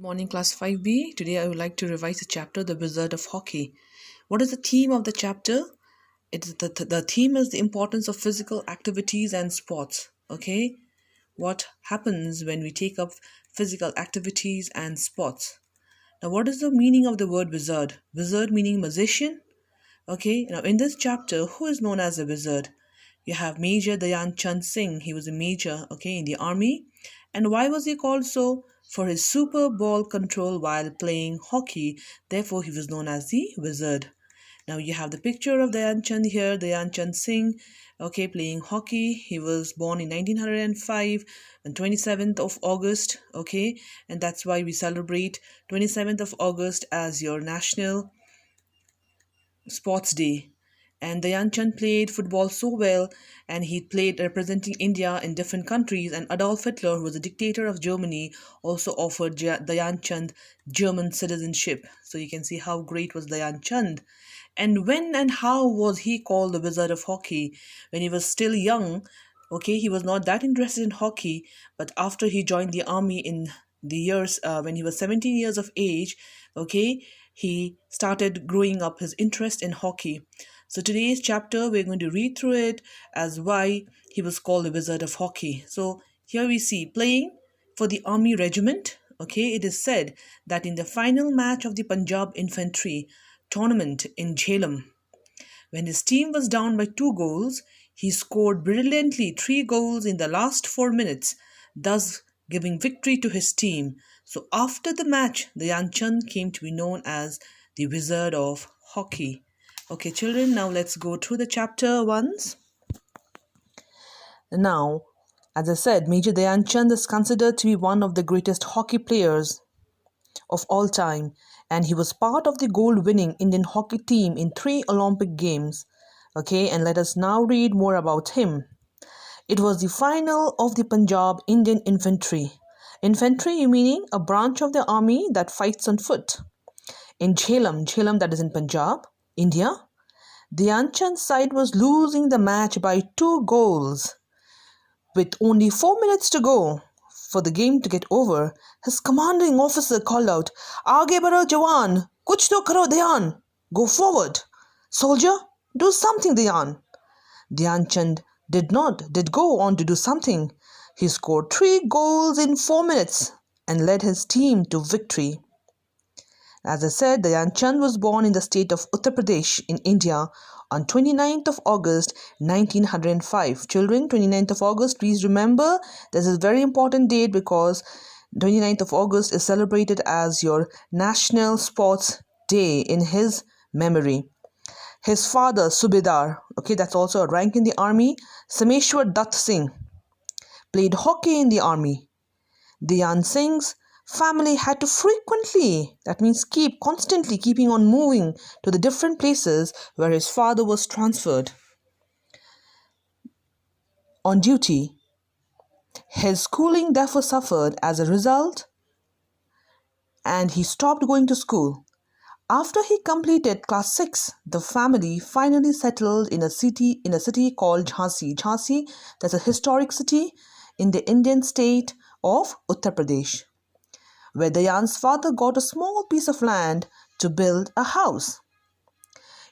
Morning class 5B. Today I would like to revise the chapter The Wizard of Hockey. What is the theme of the chapter? The theme is the importance of physical activities and sports. Okay? What happens when we take up physical activities and sports? Now what is the meaning of the word wizard? Wizard meaning magician. Okay, now in this chapter, who is known as a wizard? You have Major Dhyan Chand Singh. He was a major, okay, in the army. And why was he called so? For his super ball control while playing hockey. Therefore, he was known as the wizard. Now you have the picture of Dhyan Chand here, Dhyan Chand Singh, okay, playing hockey. He was born in 1905 on 27th of August, okay, and that's why we celebrate 27th of August as your National Sports Day. And Dhyan Chand played football so well, and he played representing India in different countries. And Adolf Hitler, who was the dictator of Germany, also offered Dhyan Chand German citizenship. So you can see how great was Dhyan Chand. And when and how was he called the Wizard of Hockey? When he was still young, okay, he was not that interested in hockey, but after he joined the army in the years when he was 17 years of age, okay, he started growing up his interest in hockey. So today's chapter, we're going to read through it as why he was called the Wizard of Hockey. So here we see playing for the army regiment. Okay, it is said that in the final match of the Punjab Infantry tournament in Jhelum, when his team was down by 2 goals, he scored brilliantly 3 goals in the last 4 minutes, thus giving victory to his team. So after the match, Dhyan Chand came to be known as the Wizard of Hockey. Okay, children, now let's go through the chapter once. Now, as I said, Major Dhyan Chand is considered to be one of the greatest hockey players of all time, and he was part of the gold-winning Indian hockey team in 3 Olympic Games. Okay, and let us now read more about him. It was the final of the Punjab Indian Infantry. Infantry meaning a branch of the army that fights on foot. In Jhelum that is in Punjab, India, Dhyan Chand's side was losing the match by 2 goals. With only 4 minutes to go for the game to get over, his commanding officer called out, "Aage baro Jawan, kuch to karo Dhyan, go forward. Soldier, do something Dhyan." Dhyan Chand did go on to do something. He scored 3 goals in 4 minutes and led his team to victory. As I said, Dhyan Chand was born in the state of Uttar Pradesh in India on 29th of August 1905. Children, 29th of August, please remember, this is a very important date because 29th of August is celebrated as your National Sports Day in his memory. His father, Subedar, okay, that's also a rank in the army, Sameshwar Dutt Singh, played hockey in the army. Dhyan Singh's family had to frequently, that means constantly keeping on moving to the different places where his father was transferred on duty. His schooling therefore suffered as a result, and he stopped going to school. After he completed class 6, the family finally settled in a city called Jhansi. Jhansi, that's a historic city in the Indian state of Uttar Pradesh, where Dhyan's father got a small piece of land to build a house.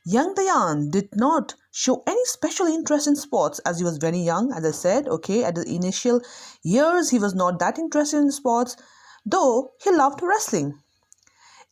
Young Dhyan did not show any special interest in sports as he was very young, as I said, okay, at the initial years he was not that interested in sports, though he loved wrestling.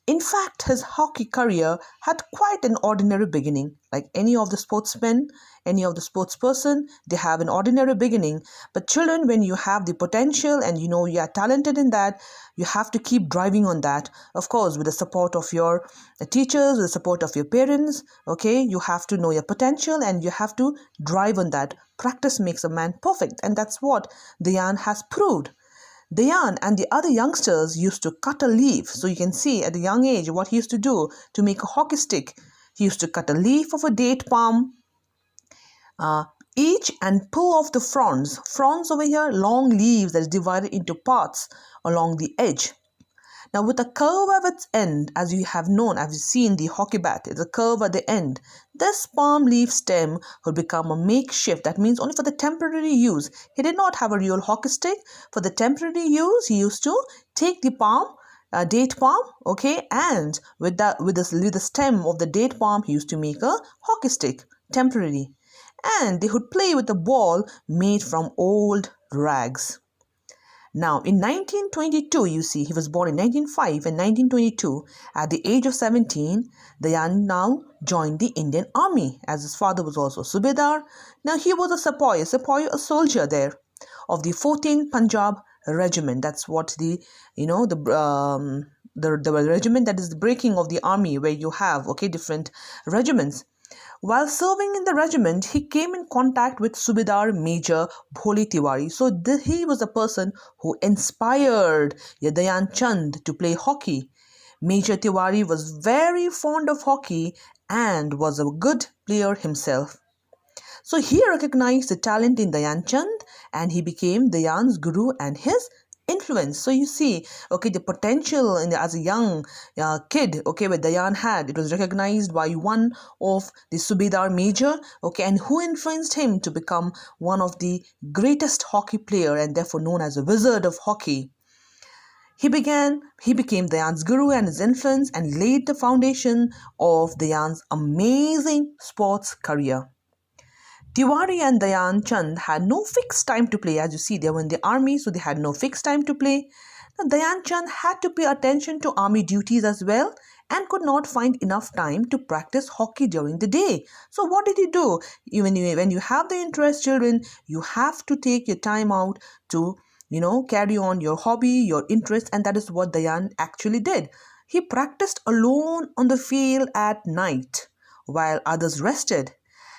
In fact, his hockey career had quite an ordinary beginning. Like any of the sportsmen, any of the sportsperson, they have an ordinary beginning. But children, when you have the potential and you know you are talented in that, you have to keep driving on that. Of course, with the support of your teachers, with the support of your parents, okay, you have to know your potential and you have to drive on that. Practice makes a man perfect, and that's what Dhyan has proved. Dhyan and the other youngsters used to cut a leaf. So you can see at a young age what he used to do to make a hockey stick. He used to cut a leaf of a date palm each and pull off the fronds. Fronds over here, long leaves that is divided into parts along the edge. Now with a curve at its end, as you have known, as you've seen the hockey bat, it's a curve at the end. This palm leaf stem would become a makeshift. That means only for the temporary use. He did not have a real hockey stick. For the temporary use, he used to take the palm, date palm, okay, and with the stem of the date palm, he used to make a hockey stick temporarily, and they would play with a ball made from old rags. Now, in 1922, you see, he was born in 1905 and 1922. At the age of 17, Dayan now joined the Indian Army, as his father was also Subedar. Now, he was a sepoy, a soldier there of the 14th Punjab Regiment. That's what the regiment that is the breaking of the army, where you have, okay, different regiments. While serving in the regiment, he came in contact with Subedar Major Bholi Tiwari. So he was a person who inspired Dayan Chand to play hockey. Major Tiwari was very fond of hockey and was a good player himself. So he recognized the talent in Dayan Chand and he became Dayan's guru and his influence. So you see, okay, the potential as a young kid, okay, what Dayan had, it was recognized by one of the Subedar Major, okay, and who influenced him to become one of the greatest hockey player and therefore known as a wizard of hockey. He became Dayan's guru and his influence and laid the foundation of Dayan's amazing sports career. Tiwari and Dayan Chand had no fixed time to play. As you see, they were in the army, so they had no fixed time to play. Now, Dayan Chand had to pay attention to army duties as well and could not find enough time to practice hockey during the day. So what did he do? When you have the interest, children, you have to take your time out to, carry on your hobby, your interest, and that is what Dayan actually did. He practiced alone on the field at night while others rested.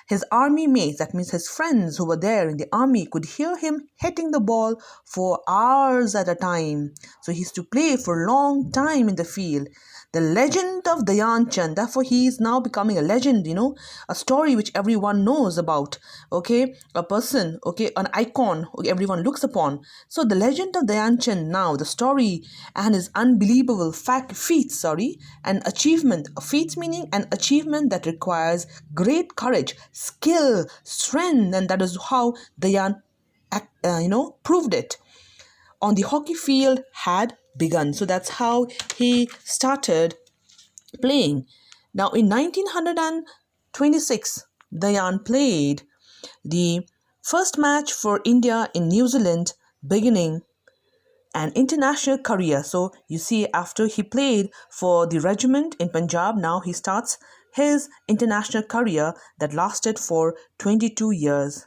His army mates, that means his friends who were there in the army, could hear him hitting the ball for hours at a time. So he used to play for a long time in the field. The legend of Dayan Chand, therefore he is now becoming a legend, a story which everyone knows about, okay, a person, okay, an icon everyone looks upon. So the legend of Dayan Chand now, the story and his unbelievable feats, an achievement, feats meaning an achievement that requires great courage, skill, strength, and that is how Dayan, proved it on the hockey field had begun. So that's how he started playing. Now in 1926, Dayan played the first match for India in New Zealand, beginning an international career. So you see, after he played for the regiment in Punjab, now he starts his international career that lasted for 22 years.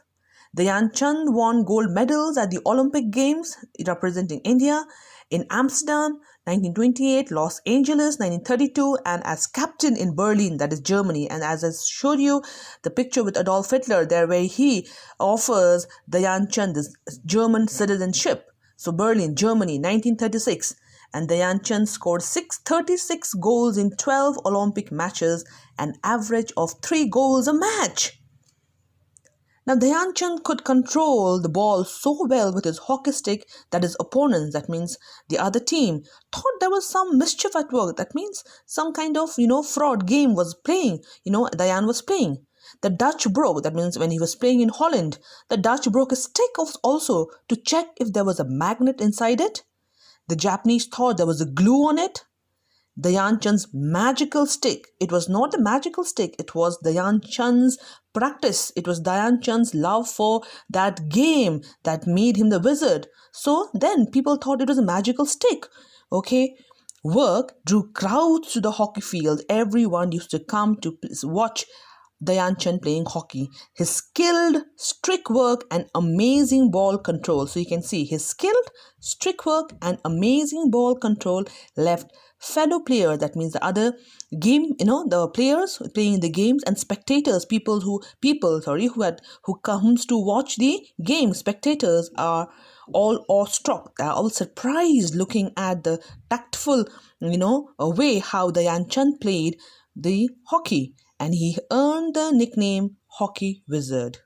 Dayan Chand won gold medals at the Olympic Games representing India in Amsterdam 1928, Los Angeles 1932, and as captain in Berlin, that is Germany. And as I showed you the picture with Adolf Hitler there, where he offers Dayan Chand this German citizenship. So Berlin, Germany 1936. And Dayan Chand scored 36 goals in 12 Olympic matches, an average of 3 goals a match. Now, Dayan Chand could control the ball so well with his hockey stick that his opponents, that means the other team, thought there was some mischief at work. That means some kind of, fraud game was playing, Dayan was playing. The Dutch broke, that means when he was playing in Holland, the Dutch broke a stick also to check if there was a magnet inside it. The Japanese thought there was a glue on it. Dayan Chand's magical stick. It was not a magical stick. It was Dayan Chand's practice. It was Dayan Chand's love for that game that made him the wizard. So then people thought it was a magical stick. Okay. Work drew crowds to the hockey field. Everyone used to come to watch Dayan Chand playing hockey. His skilled stick work and amazing ball control. So you can see his skilled stick work and amazing ball control left fellow players, that means the other game, the players playing the games, and spectators, who comes to watch the game. Spectators are all awestruck. They are all surprised looking at the tactful, way how Dayan Chand played the hockey, and he earned the nickname Hockey Wizard.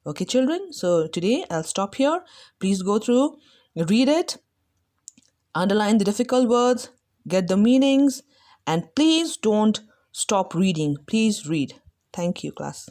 Okay, children. So today I'll stop here. Please go through, read it, underline the difficult words, get the meanings, and please don't stop reading. Please read. Thank you, class.